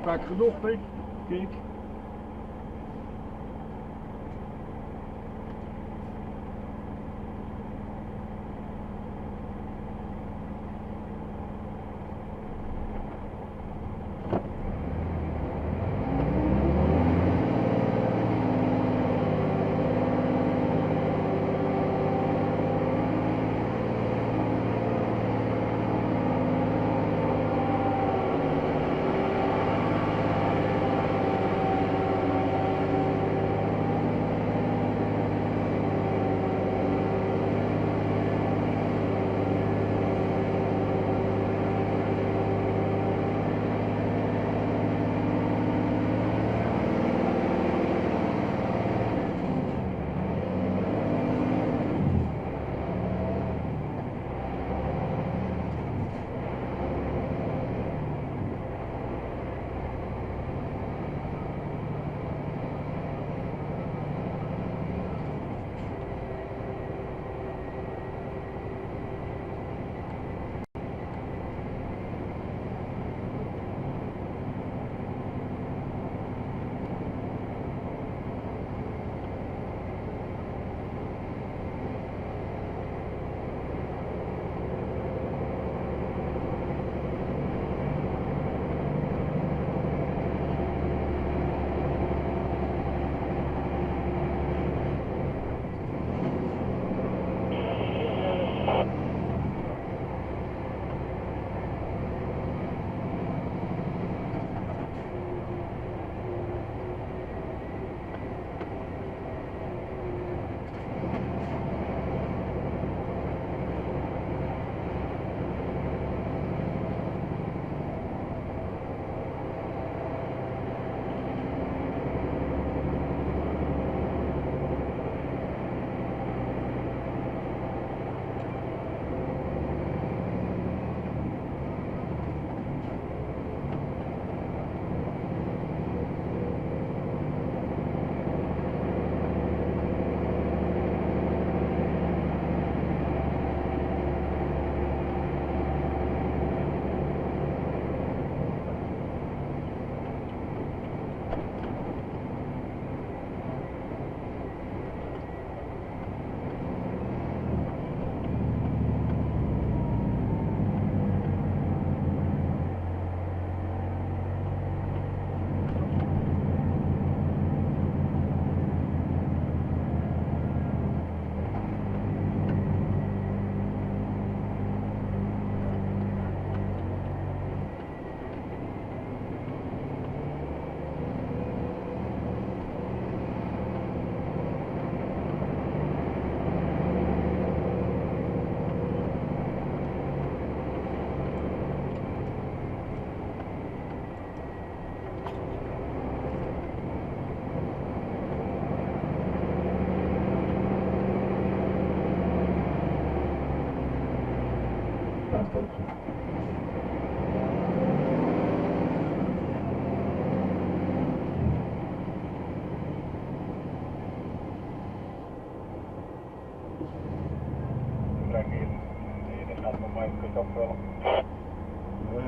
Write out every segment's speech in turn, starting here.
strak genoeg, hè? Kijk.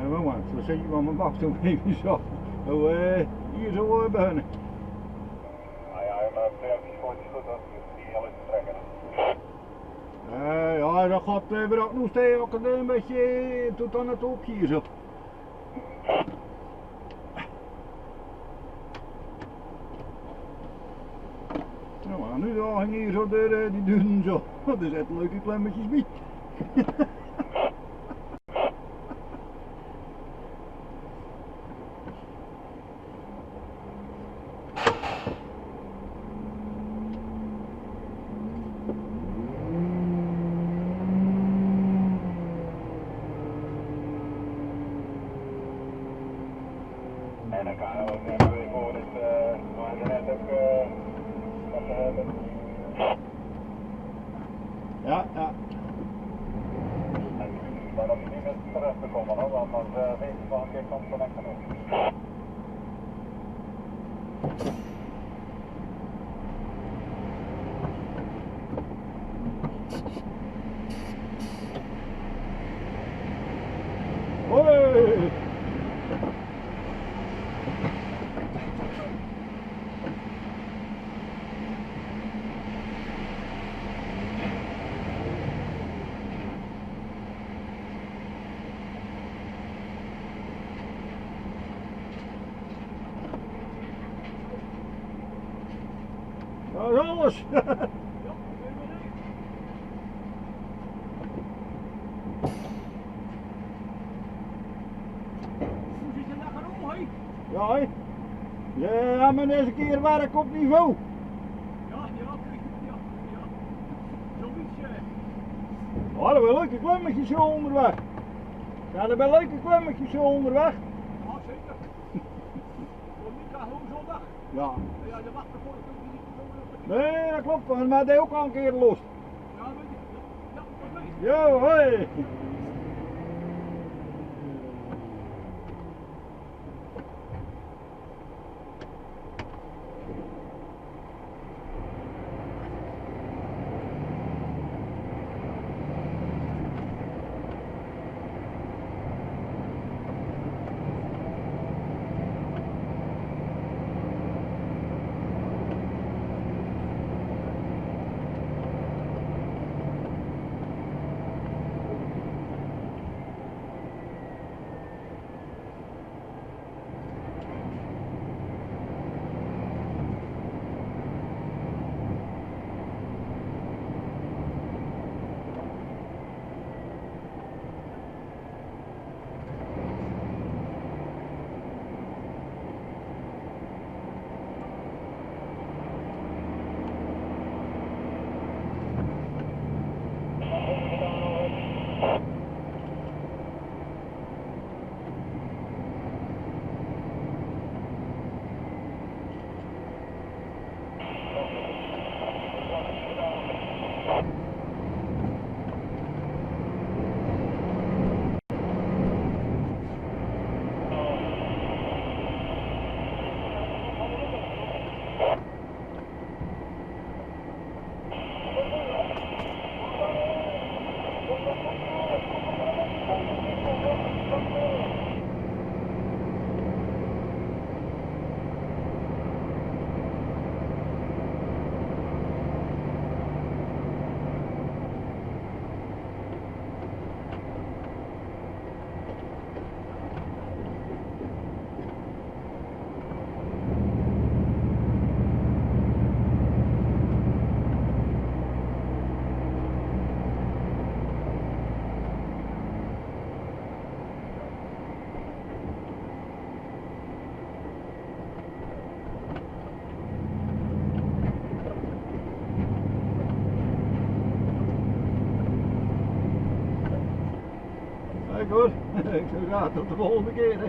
Moment, dan zet je maar mijn bak toch even zo. Nou, hier zo beginnen. Ah ja, maar het is goed dat die heel is te trekken. Ja, dat gaat weer ook nog steeds ook een beetje tot aan het hoopje hier zo. Nou, maar nu dan ging hier zo door die dunen zo. Dat is echt leuke klemmetjes bij. En dan kan we ook weer voor het, maar net ook wat we hebben. Ja, ja. Maar dat je niet met terug te komen, hoor, want dan weet je wel een keer komt er net genoeg. Hoi! Dat is alles. Hoe zit je daar gaan hé? Ja, hè? Ze hebben eens een keer werk op niveau. Ja. Zoiets. We hadden wel leuke klimmetjes zo onderweg. Zijn er wel leuke klimmetjes zo onderweg? Ja, zeker. Voor Mika gewoon zondag. Ja. Ja, de wacht ervoor dat ik niet zo. Nee, dat klopt. Maar die ook al een keer los. Ja, weet je. Ja, dat weet je. Yo, hoi. Kijk hoor, ik zou graag tot de volgende keer. Hè.